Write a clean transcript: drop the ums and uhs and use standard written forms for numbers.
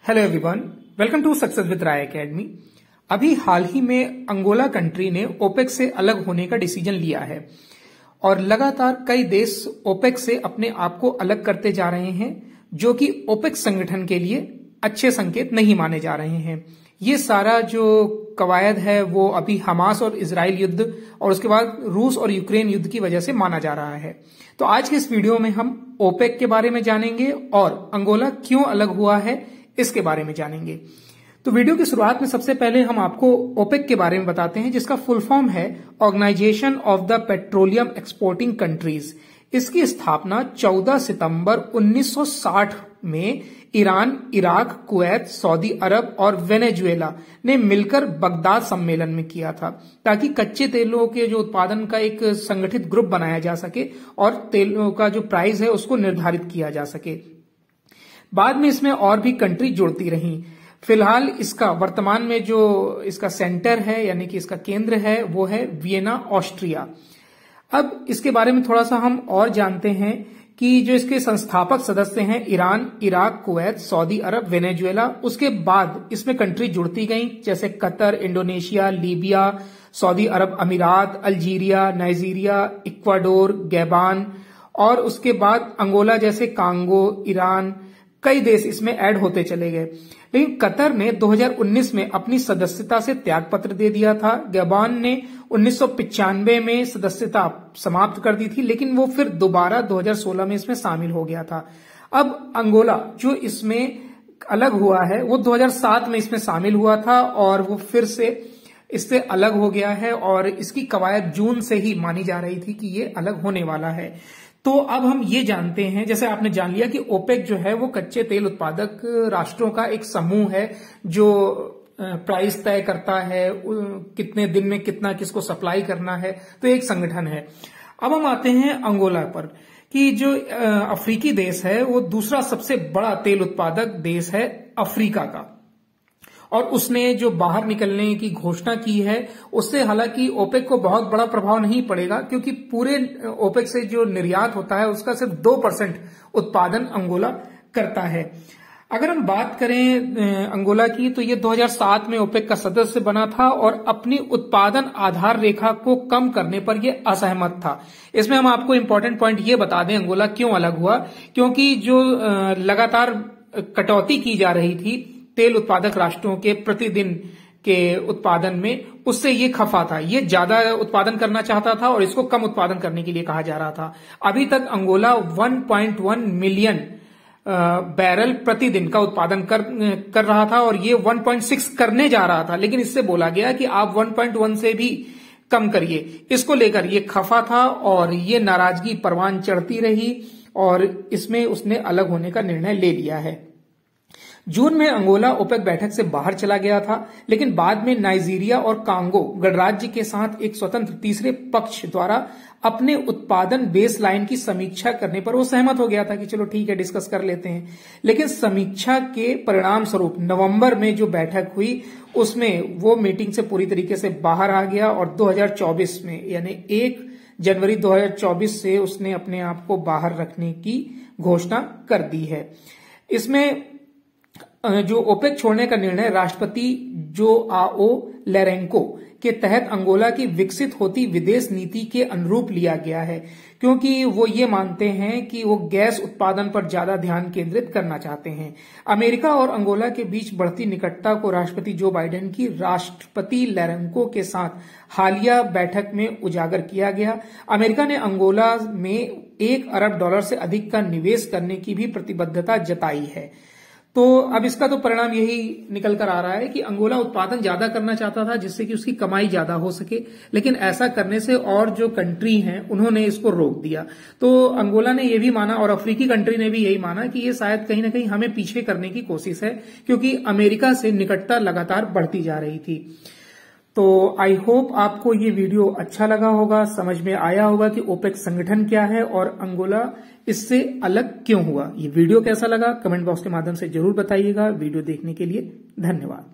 Hello everyone, welcome to success with Rai academy. अभी हाल ही में अंगोला कंट्री ने ओपेक से अलग होने का डिसीजन लिया है और लगातार कई देश ओपेक से अपने आप को अलग करते जा रहे हैं, जो कि ओपेक संगठन के लिए अच्छे संकेत नहीं माने जा रहे हैं। ये सारा जो कवायद है वो अभी हमास और इजराइल युद्ध और उसके बाद रूस और यूक्रेन युद्ध की वजह से माना जा रहा है। तो आज के इस वीडियो में हम ओपेक के बारे में जानेंगे और अंगोला क्यों अलग हुआ है इसके बारे में जानेंगे। तो वीडियो की शुरुआत में सबसे पहले हम आपको ओपेक के बारे में बताते हैं, जिसका फुल फॉर्म है organization of the petroleum exporting countries. इसकी स्थापना 14 सितंबर 1960 में Iran, Iraq, Kuwait, Saudi Arab और वेनेजुएला ने मिलकर बगदाद सम्मेलन में किया था, ताकि कच्चे तेलों के जो उत्पादन का एक संगठित ग्रुप बनाया जा सके और तेलों का जो प्राइस है उसको निर्धारित किया जा सके। बाद में इसमें और भी कंट्री जुड़ती रहीं। फिलहाल इसका वर्तमान में जो इसका सेंटर है यानी कि इसका केंद्र है वो है वियना, ऑस्ट्रिया। अब इसके बारे में थोड़ा सा हम और जानते हैं कि जो इसके संस्थापक सदस्य हैं ईरान, इराक, कुवैत, सऊदी अरब, वेनेजुएला, उसके बाद इसमें कंट्री जुड़ती गई जैसे कतर, इंडोनेशिया, लीबिया, सऊदी अरब अमीरात, अल्जीरिया, नाइजीरिया, इक्वाडोर, गैबान और उसके बाद अंगोला जैसे कांगो, ईरान, कई देश इसमें ऐड होते चले गए। लेकिन कतर ने 2019 में अपनी सदस्यता से त्यागपत्र दे दिया था। गैबान ने 1995 में सदस्यता समाप्त कर दी थी, लेकिन वो फिर दोबारा 2016 में इसमें शामिल हो गया था। अब अंगोला जो इसमें अलग हुआ है वो 2007 में इसमें शामिल हुआ था और वो फिर से इससे अलग हो गया है और इसकी कवायद जून से ही मानी जा रही थी कि ये अलग होने वाला है। तो अब हम ये जानते हैं, जैसे आपने जान लिया कि ओपेक जो है वो कच्चे तेल उत्पादक राष्ट्रों का एक समूह है जो प्राइस तय करता है, कितने दिन में कितना किसको सप्लाई करना है, तो एक संगठन है। अब हम आते हैं अंगोला पर कि जो अफ्रीकी देश है वो दूसरा सबसे बड़ा तेल उत्पादक देश है अफ्रीका का, और उसने जो बाहर निकलने की घोषणा की है उससे हालांकि ओपेक को बहुत बड़ा प्रभाव नहीं पड़ेगा, क्योंकि पूरे ओपेक से जो निर्यात होता है उसका सिर्फ 2% उत्पादन अंगोला करता है। अगर हम बात करें अंगोला की तो ये 2007 में ओपेक का सदस्य बना था और अपनी उत्पादन आधार रेखा को कम करने पर यह असहमत था। इसमें हम आपको इम्पोर्टेंट पॉइंट ये बता दें अंगोला क्यों अलग हुआ, क्योंकि जो लगातार कटौती की जा रही थी तेल उत्पादक राष्ट्रों के प्रतिदिन के उत्पादन में, उससे ये खफा था। ये ज्यादा उत्पादन करना चाहता था और इसको कम उत्पादन करने के लिए कहा जा रहा था। अभी तक अंगोला 1.1 मिलियन बैरल प्रतिदिन का उत्पादन कर रहा था और ये 1.6 करने जा रहा था, लेकिन इससे बोला गया कि आप 1.1 से भी कम करिए। इसको लेकर ये खफा था और ये नाराजगी परवान चढ़ती रही और इसमें उसने अलग होने का निर्णय ले लिया है। जून में अंगोला ओपेक बैठक से बाहर चला गया था, लेकिन बाद में नाइजीरिया और कांगो गणराज्य के साथ एक स्वतंत्र तीसरे पक्ष द्वारा अपने उत्पादन बेस लाइन की समीक्षा करने पर वो सहमत हो गया था कि चलो ठीक है, डिस्कस कर लेते हैं। लेकिन समीक्षा के परिणाम स्वरूप नवंबर में जो बैठक हुई उसमें वो मीटिंग से पूरी तरीके से बाहर आ गया और 2024 में यानी 1 जनवरी 2024 से उसने अपने आप को बाहर रखने की घोषणा कर दी है। इसमें जो ओपेक छोड़ने का निर्णय राष्ट्रपति जोआओ लोरेंको के तहत अंगोला की विकसित होती विदेश नीति के अनुरूप लिया गया है, क्योंकि वो ये मानते हैं कि वो गैस उत्पादन पर ज्यादा ध्यान केंद्रित करना चाहते हैं। अमेरिका और अंगोला के बीच बढ़ती निकटता को राष्ट्रपति जो बाइडेन की राष्ट्रपति लोरेंको के साथ हालिया बैठक में उजागर किया गया। अमेरिका ने अंगोला में $1 अरब से अधिक का निवेश करने की भी प्रतिबद्धता जताई है। तो अब इसका तो परिणाम यही निकल कर आ रहा है कि अंगोला उत्पादन ज्यादा करना चाहता था जिससे कि उसकी कमाई ज्यादा हो सके, लेकिन ऐसा करने से और जो कंट्री हैं उन्होंने इसको रोक दिया। तो अंगोला ने यह भी माना और अफ्रीकी कंट्री ने भी यही माना कि ये शायद कहीं ना कहीं हमें पीछे करने की कोशिश है, क्योंकि अमेरिका से निकटता लगातार बढ़ती जा रही थी। तो आई होप आपको ये वीडियो अच्छा लगा होगा, समझ में आया होगा कि ओपेक संगठन क्या है और अंगोला इससे अलग क्यों हुआ। ये वीडियो कैसा लगा कमेंट बॉक्स के माध्यम से जरूर बताइएगा। वीडियो देखने के लिए धन्यवाद।